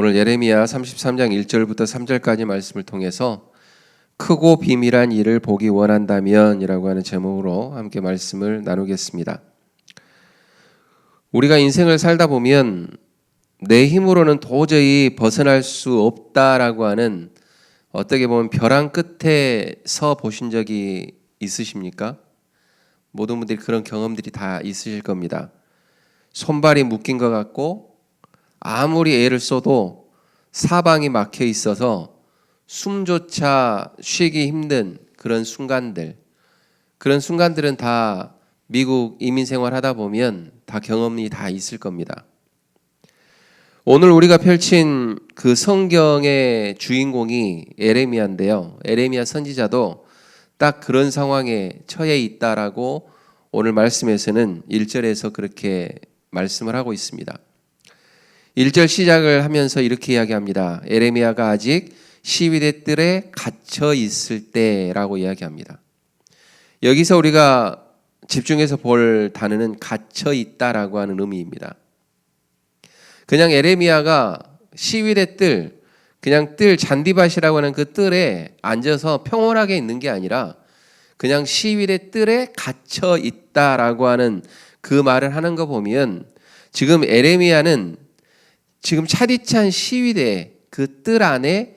오늘 예레미야 33장 1절부터 3절까지 말씀을 통해서 크고 비밀한 일을 보기 원한다면 이라고 하는 제목으로 함께 말씀을 나누겠습니다. 우리가 인생을 살다 보면 내 힘으로는 도저히 벗어날 수 없다라고 하는, 어떻게 보면 벼랑 끝에 서 보신 적이 있으십니까? 모든 분들이 그런 경험들이 다 있으실 겁니다. 손발이 묶인 것 같고 아무리 애를 써도 사방이 막혀 있어서 숨조차 쉬기 힘든 그런 순간들은 다 미국 이민 생활하다 보면 다 경험이 다 있을 겁니다. 오늘 우리가 펼친 그 성경의 주인공이 예레미야인데요. 예레미야 선지자도 딱 그런 상황에 처해 있다라고 오늘 말씀에서는 1절에서 그렇게 말씀을 하고 있습니다. 1절 시작을 하면서 이렇게 이야기합니다. 예레미야가 아직 시위대 뜰에 갇혀 있을 때라고 이야기합니다. 여기서 우리가 집중해서 볼 단어는 갇혀 있다라고 하는 의미입니다. 그냥 예레미야가 시위대 뜰, 그냥 뜰 잔디밭이라고 하는 그 뜰에 앉아서 평온하게 있는 게 아니라 그냥 시위대 뜰에 갇혀 있다라고 하는 그 말을 하는 거 보면 지금 예레미야는 지금 차디찬 시위대 그 뜰 안에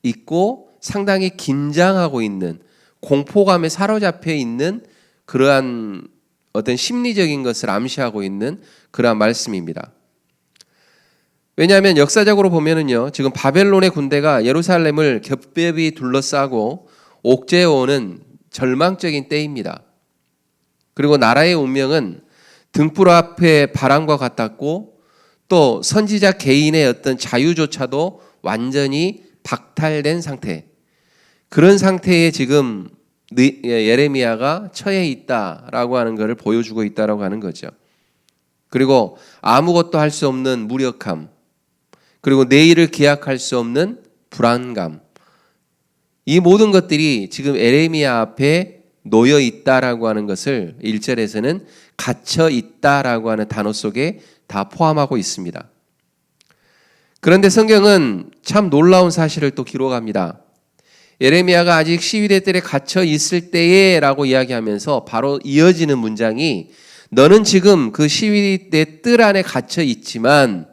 있고 상당히 긴장하고 있는, 공포감에 사로잡혀 있는 그러한 어떤 심리적인 것을 암시하고 있는 그러한 말씀입니다. 왜냐하면 역사적으로 보면은요, 지금 바벨론의 군대가 예루살렘을 겹겹이 둘러싸고 옥죄해 오는 절망적인 때입니다. 그리고 나라의 운명은 등불 앞에 바람과 같았고 또 선지자 개인의 어떤 자유조차도 완전히 박탈된 상태, 그런 상태에 지금 예레미야가 처해 있다라고 하는 것을 보여주고 있다라고 하는 거죠. 그리고 아무것도 할 수 없는 무력함, 그리고 내일을 기약할 수 없는 불안감, 이 모든 것들이 지금 예레미야 앞에 놓여 있다라고 하는 것을 1절에서는 갇혀 있다라고 하는 단어 속에 다 포함하고 있습니다. 그런데 성경은 참 놀라운 사실을 또 기록합니다. 예레미야가 아직 시위대 뜰에 갇혀 있을 때에 라고 이야기하면서 바로 이어지는 문장이, 너는 지금 그 시위대 뜰 안에 갇혀 있지만,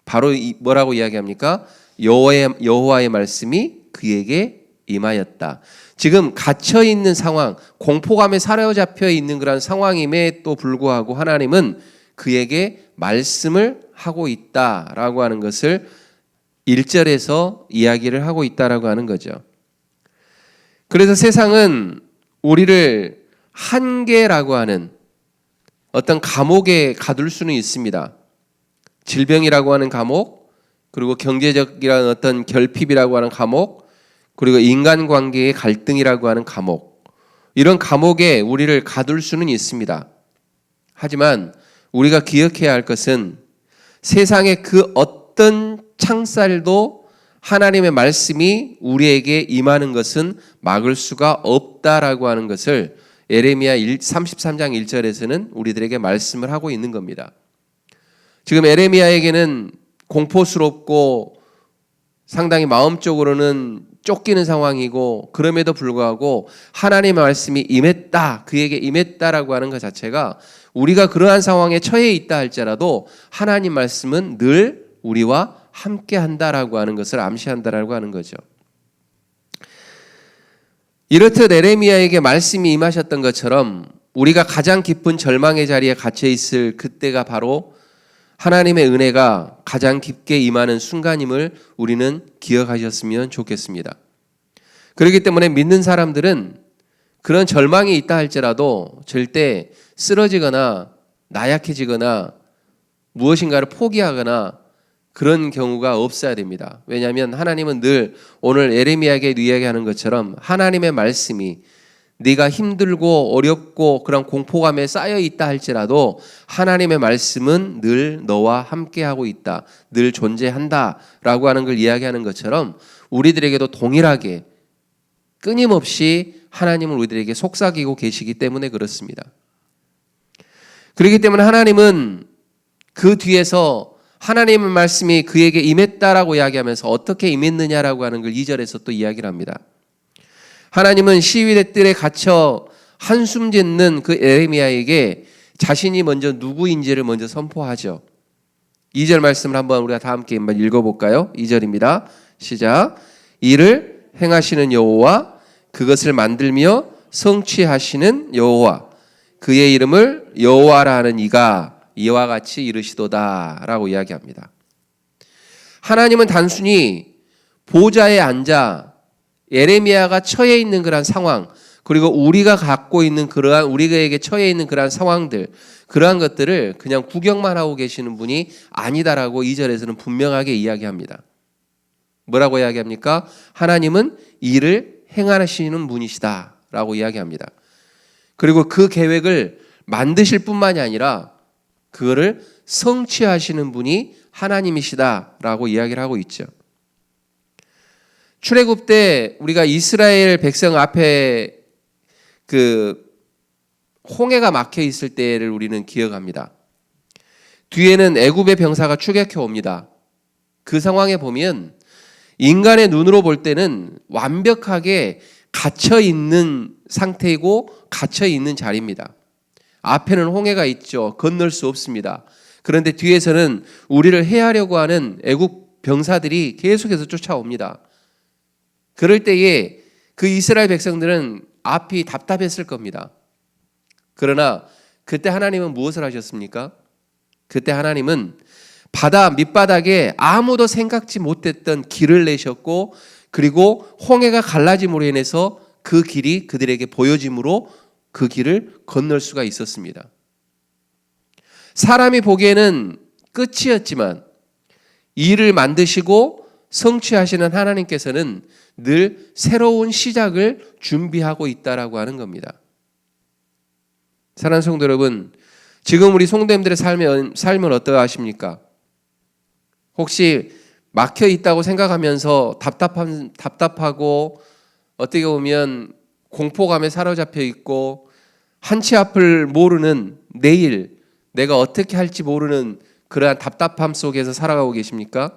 바로 뭐라고 이야기합니까? 여호와의 말씀이 그에게 임하였다. 지금 갇혀 있는 상황, 공포감에 사로잡혀 있는 그런 상황임에 또 불구하고 하나님은 그에게 말씀을 하고 있다라고 하는 것을 1절에서 이야기를 하고 있다라고 하는 거죠. 그래서 세상은 우리를 한계라고 하는 어떤 감옥에 가둘 수는 있습니다. 질병이라고 하는 감옥, 그리고 경제적이라는 어떤 결핍이라고 하는 감옥, 그리고 인간관계의 갈등이라고 하는 감옥, 이런 감옥에 우리를 가둘 수는 있습니다. 하지만 우리가 기억해야 할 것은 세상의 그 어떤 창살도 하나님의 말씀이 우리에게 임하는 것은 막을 수가 없다라고 하는 것을 예레미야 33장 1절에서는 우리들에게 말씀을 하고 있는 겁니다. 지금 예레미야에게는 공포스럽고 상당히 마음적으로는 쫓기는 상황이고, 그럼에도 불구하고 하나님의 말씀이 임했다, 그에게 임했다라고 하는 것 자체가, 우리가 그러한 상황에 처해 있다 할지라도 하나님 말씀은 늘 우리와 함께 한다라고 하는 것을 암시한다라고 하는 거죠. 이렇듯 예레미야에게 말씀이 임하셨던 것처럼 우리가 가장 깊은 절망의 자리에 갇혀 있을 그때가 바로 하나님의 은혜가 가장 깊게 임하는 순간임을 우리는 기억하셨으면 좋겠습니다. 그렇기 때문에 믿는 사람들은 그런 절망이 있다 할지라도 절대 쓰러지거나 나약해지거나 무엇인가를 포기하거나 그런 경우가 없어야 됩니다. 왜냐하면 하나님은 늘 오늘 예레미야에게 이야기하는 것처럼 하나님의 말씀이 네가 힘들고 어렵고 그런 공포감에 쌓여 있다 할지라도 하나님의 말씀은 늘 너와 함께하고 있다, 늘 존재한다 라고 하는 걸 이야기하는 것처럼 우리들에게도 동일하게 끊임없이 하나님은 우리들에게 속삭이고 계시기 때문에 그렇습니다. 그렇기 때문에 하나님은 그 뒤에서 하나님의 말씀이 그에게 임했다라고 이야기하면서 어떻게 임했느냐라고 하는 걸 2절에서 또 이야기를 합니다. 하나님은 시위대 뜰에 갇혀 한숨 짓는 그 에레미야에게 자신이 먼저 누구인지를 먼저 선포하죠. 2절 말씀을 한번 우리가 다 함께 한번 읽어볼까요? 2절입니다. 시작. 이를 행하시는 여호와, 그것을 만들며 성취하시는 여호와, 그의 이름을 여호와라 하는 이가 이와 같이 이르시도다 라고 이야기합니다. 하나님은 단순히 보좌에 앉아 예레미야가 처해 있는 그러한 상황, 그리고 우리가 갖고 있는 그러한, 우리에게 처해 있는 그러한 상황들, 그러한 것들을 그냥 구경만 하고 계시는 분이 아니다라고 2절에서는 분명하게 이야기합니다. 뭐라고 이야기합니까? 하나님은 일을 행하시는 분이시다라고 이야기합니다. 그리고 그 계획을 만드실 뿐만이 아니라 그거를 성취하시는 분이 하나님이시다라고 이야기를 하고 있죠. 출애굽 때 우리가 이스라엘 백성 앞에 그 홍해가 막혀 있을 때를 우리는 기억합니다. 뒤에는 애굽의 병사가 추격해 옵니다. 그 상황에 보면 인간의 눈으로 볼 때는 완벽하게 갇혀 있는 상태이고 갇혀 있는 자리입니다. 앞에는 홍해가 있죠. 건널 수 없습니다. 그런데 뒤에서는 우리를 해하려고 하는 애굽 병사들이 계속해서 쫓아옵니다. 그럴 때에 그 이스라엘 백성들은 앞이 답답했을 겁니다. 그러나 그때 하나님은 무엇을 하셨습니까? 그때 하나님은 바다 밑바닥에 아무도 생각지 못했던 길을 내셨고, 그리고 홍해가 갈라짐으로 인해서 그 길이 그들에게 보여짐으로 그 길을 건널 수가 있었습니다. 사람이 보기에는 끝이었지만 일을 만드시고 성취하시는 하나님께서는 늘 새로운 시작을 준비하고 있다라고 하는 겁니다. 사랑하는 성도 여러분, 지금 우리 성도님들의 삶은 어떠하십니까? 혹시 막혀 있다고 생각하면서 답답하고 어떻게 보면 공포감에 사로잡혀 있고 한치 앞을 모르는 내일 내가 어떻게 할지 모르는 그러한 답답함 속에서 살아가고 계십니까?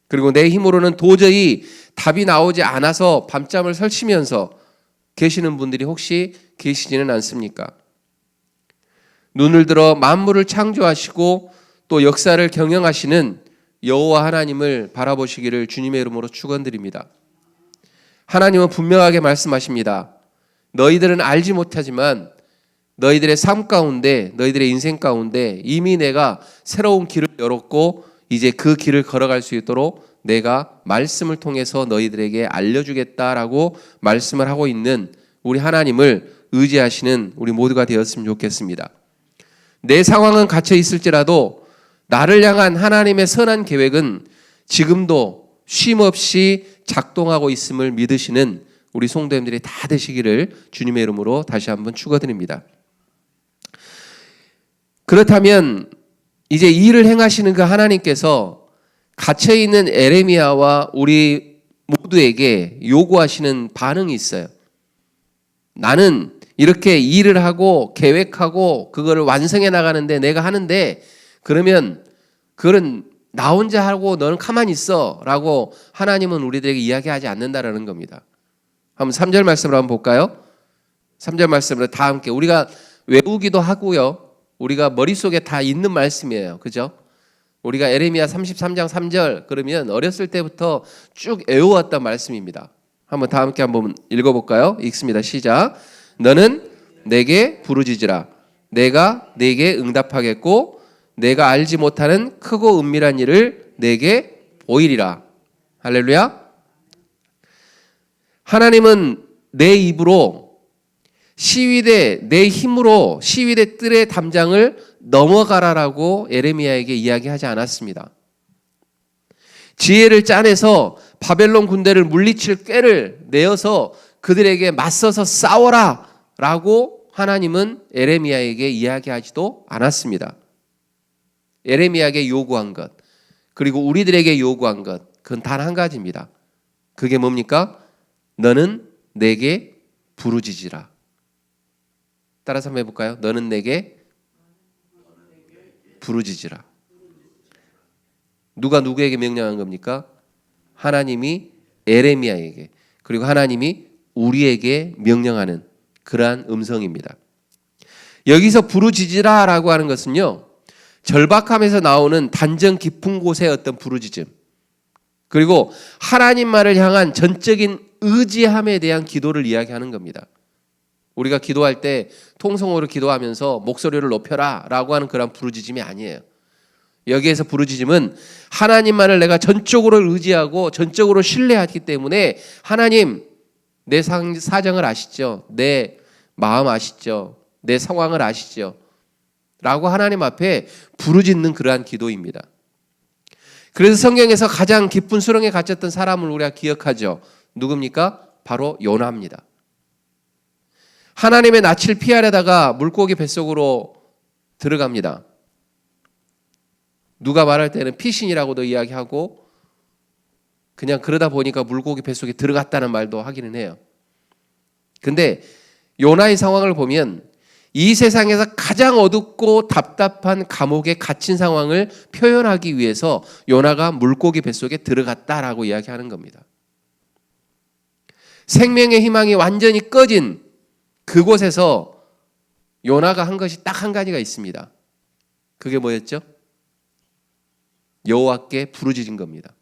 그리고 내 힘으로는 도저히 답이 나오지 않아서 밤잠을 설치면서 계시는 분들이 혹시 계시지는 않습니까? 눈을 들어 만물을 창조하시고 또 역사를 경영하시는 여호와 하나님을 바라보시기를 주님의 이름으로 축원드립니다. 하나님은 분명하게 말씀하십니다. 너희들은 알지 못하지만 너희들의 삶 가운데, 너희들의 인생 가운데 이미 내가 새로운 길을 열었고 이제 그 길을 걸어갈 수 있도록 내가 말씀을 통해서 너희들에게 알려주겠다라고 말씀을 하고 있는 우리 하나님을 의지하시는 우리 모두가 되었으면 좋겠습니다. 내 상황은 갇혀 있을지라도 나를 향한 하나님의 선한 계획은 지금도 쉼없이 작동하고 있음을 믿으시는 우리 성도님들이 다 되시기를 주님의 이름으로 다시 한번 축원드립니다. 그렇다면 이제 이 일을 행하시는 그 하나님께서 갇혀있는 에레미야와 우리 모두에게 요구하시는 반응이 있어요. 나는 이렇게 일을 하고 계획하고 그거를 완성해 나가는데 내가 하는데 그러면 그건 나 혼자 하고 너는 가만히 있어 라고 하나님은 우리들에게 이야기하지 않는다라는 겁니다. 한번 3절 말씀을 한번 볼까요? 3절 말씀을 다 함께 우리가 외우기도 하고요. 우리가 머릿속에 다 있는 말씀이에요. 그죠? 우리가 에레미야 33장 3절 그러면 어렸을 때부터 쭉 외워왔던 말씀입니다. 한번 다 함께 한번 읽어볼까요? 읽습니다. 시작. 너는 내게 부르짖으라. 내가 내게 응답하겠고 내가 알지 못하는 크고 은밀한 일을 내게 보이리라. 할렐루야. 하나님은 내 입으로 시위대 내 힘으로 시위대 뜰의 담장을 넘어가라라고 에레미야에게 이야기하지 않았습니다. 지혜를 짜내서 바벨론 군대를 물리칠 꾀를 내어서 그들에게 맞서서 싸워라 라고 하나님은 에레미야에게 이야기하지도 않았습니다. 에레미야에게 요구한 것, 그리고 우리들에게 요구한 것, 그건 단 한 가지입니다. 그게 뭡니까? 너는 내게 부르짖으라. 따라서 한번 해볼까요? 너는 내게 부르짖으라. 누가 누구에게 명령한 겁니까? 하나님이 에레미야에게, 그리고 하나님이 우리에게 명령하는 그러한 음성입니다. 여기서 부르짖으라라고 하는 것은요, 절박함에서 나오는 단정 깊은 곳의 어떤 부르짖음, 그리고 하나님만을 향한 전적인 의지함에 대한 기도를 이야기하는 겁니다. 우리가 기도할 때 통성으로 기도하면서 목소리를 높여라 라고 하는 그런 부르짖음이 아니에요. 여기에서 부르짖음은 하나님만을 내가 전적으로 의지하고 전적으로 신뢰하기 때문에 하나님, 내 사정을 아시죠? 내 마음 아시죠? 내 상황을 아시죠? 라고 하나님 앞에 부르짖는 그러한 기도입니다. 그래서 성경에서 가장 깊은 수렁에 갇혔던 사람을 우리가 기억하죠. 누굽니까? 바로 요나입니다. 하나님의 낯을 피하려다가 물고기 뱃속으로 들어갑니다. 누가 말할 때는 피신이라고도 이야기하고 그냥 그러다 보니까 물고기 뱃속에 들어갔다는 말도 하기는 해요. 근데 요나의 상황을 보면 이 세상에서 가장 어둡고 답답한 감옥에 갇힌 상황을 표현하기 위해서 요나가 물고기 뱃속에 들어갔다라고 이야기하는 겁니다. 생명의 희망이 완전히 꺼진 그곳에서 요나가 한 것이 딱 한 가지가 있습니다. 그게 뭐였죠? 여호와께 부르짖은 겁니다.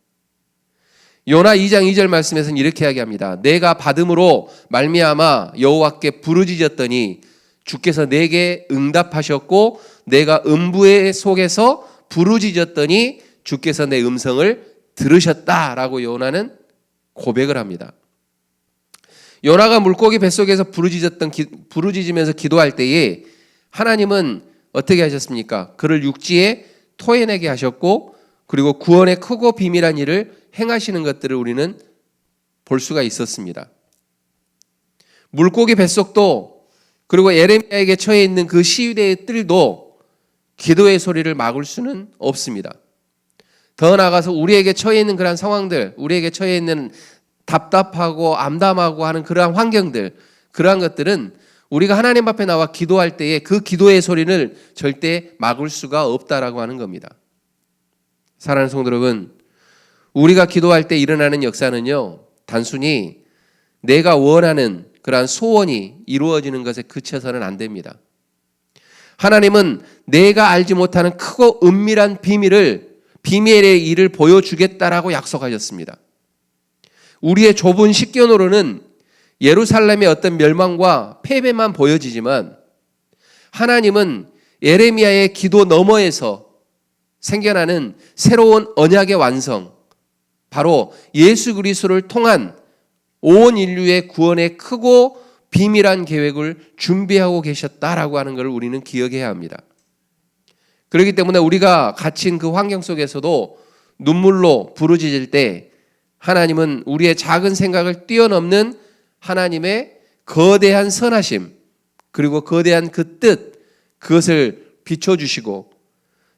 요나 2장 2절 말씀에서는 이렇게 이야기합니다. 내가 받음으로 말미암아 여호와께 부르짖었더니 주께서 내게 응답하셨고 내가 음부의 속에서 부르짖었더니 주께서 내 음성을 들으셨다라고 요나는 고백을 합니다. 요나가 물고기 뱃속에서 부르짖으면서 기도할 때에 하나님은 어떻게 하셨습니까? 그를 육지에 토해내게 하셨고 그리고 구원의 크고 비밀한 일을 행하시는 것들을 우리는 볼 수가 있었습니다. 물고기 뱃속도 그리고 에레미야에게 처해 있는 그 시위대의 뜰도 기도의 소리를 막을 수는 없습니다. 더 나아가서 우리에게 처해 있는 그러한 상황들, 우리에게 처해 있는 답답하고 암담하고 하는 그러한 환경들, 그러한 것들은 우리가 하나님 앞에 나와 기도할 때에 그 기도의 소리를 절대 막을 수가 없다라고 하는 겁니다. 사랑하는 성도 여러분, 우리가 기도할 때 일어나는 역사는요, 단순히 내가 원하는 그러한 소원이 이루어지는 것에 그쳐서는 안 됩니다. 하나님은 내가 알지 못하는 크고 은밀한 비밀의 일을 보여주겠다라고 약속하셨습니다. 우리의 좁은 식견으로는 예루살렘의 어떤 멸망과 패배만 보여지지만 하나님은 에레미야의 기도 너머에서 생겨나는 새로운 언약의 완성, 바로 예수 그리스도를 통한 온 인류의 구원의 크고 비밀한 계획을 준비하고 계셨다라고 하는 것을 우리는 기억해야 합니다. 그렇기 때문에 우리가 갇힌 그 환경 속에서도 눈물로 부르짖을 때 하나님은 우리의 작은 생각을 뛰어넘는 하나님의 거대한 선하심, 그리고 거대한 그 뜻, 그것을 비춰주시고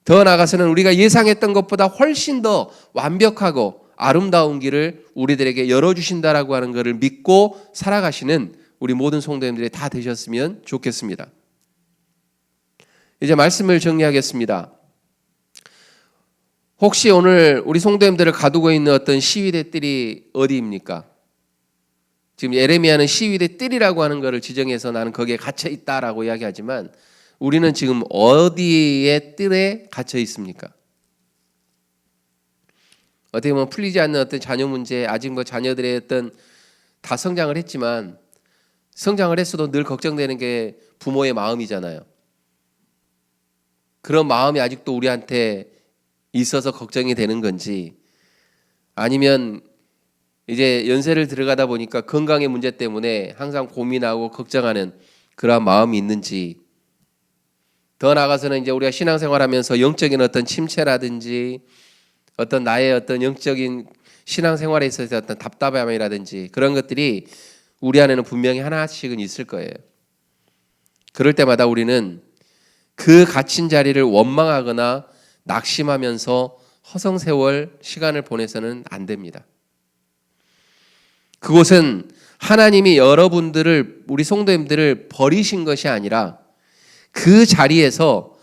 더 나아가서는 우리가 예상했던 것보다 훨씬 더 완벽하고 아름다운 길을 우리들에게 열어주신다라고 하는 것을 믿고 살아가시는 우리 모든 성도님들이 다 되셨으면 좋겠습니다. 이제 말씀을 정리하겠습니다. 혹시 오늘 우리 성도님들을 가두고 있는 어떤 시위대 뜰이 어디입니까? 지금 예레미야는 시위대 뜰이라고 하는 것을 지정해서 나는 거기에 갇혀 있다라고 이야기하지만 우리는 지금 어디의 뜰에 갇혀 있습니까? 어떻게 보면 풀리지 않는 어떤 자녀 문제, 아직 뭐 자녀들의 어떤 다 성장을 했지만 성장을 했어도 늘 걱정되는 게 부모의 마음이잖아요. 그런 마음이 아직도 우리한테 있어서 걱정이 되는 건지, 아니면 이제 연세를 들어가다 보니까 건강의 문제 때문에 항상 고민하고 걱정하는 그러한 마음이 있는지, 더 나아가서는 이제 우리가 신앙생활하면서 영적인 어떤 침체라든지 어떤 나의 어떤 영적인 신앙생활에 있어서 어떤 답답함이라든지 그런 것들이 우리 안에는 분명히 하나씩은 있을 거예요. 그럴 때마다 우리는 그 갇힌 자리를 원망하거나 낙심하면서 허송세월 시간을 보내서는 안 됩니다. 그곳은 하나님이 여러분들을, 우리 성도님들을 버리신 것이 아니라 그 자리에서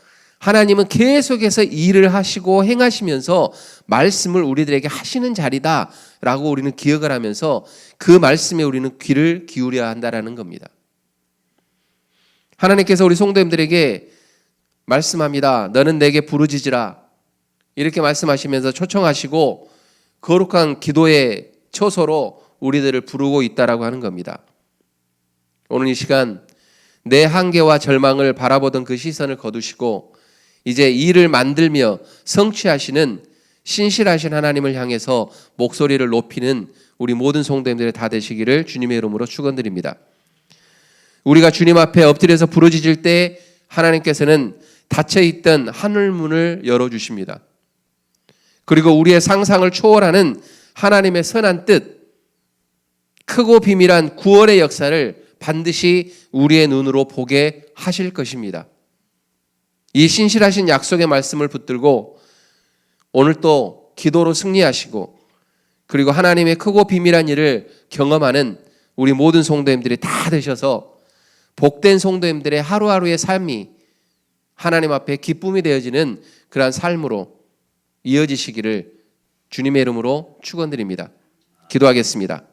하나님은 계속해서 일을 하시고 행하시면서 말씀을 우리들에게 하시는 자리다라고 우리는 기억을 하면서 그 말씀에 우리는 귀를 기울여야 한다라는 겁니다. 하나님께서 우리 성도님들에게 말씀합니다. 너는 내게 부르짖으라. 이렇게 말씀하시면서 초청하시고 거룩한 기도의 처소로 우리들을 부르고 있다라고 하는 겁니다. 오늘 이 시간 내 한계와 절망을 바라보던 그 시선을 거두시고 이제 일을 만들며 성취하시는 신실하신 하나님을 향해서 목소리를 높이는 우리 모든 성도님들이 다 되시기를 주님의 이름으로 축원드립니다. 우리가 주님 앞에 엎드려서 부르짖을 때 하나님께서는 닫혀있던 하늘문을 열어주십니다. 그리고 우리의 상상을 초월하는 하나님의 선한 뜻, 크고 비밀한 구원의 역사를 반드시 우리의 눈으로 보게 하실 것입니다. 이 신실하신 약속의 말씀을 붙들고 오늘 또 기도로 승리하시고 그리고 하나님의 크고 비밀한 일을 경험하는 우리 모든 성도님들이 다 되셔서 복된 성도님들의 하루하루의 삶이 하나님 앞에 기쁨이 되어지는 그러한 삶으로 이어지시기를 주님의 이름으로 축원드립니다. 기도하겠습니다.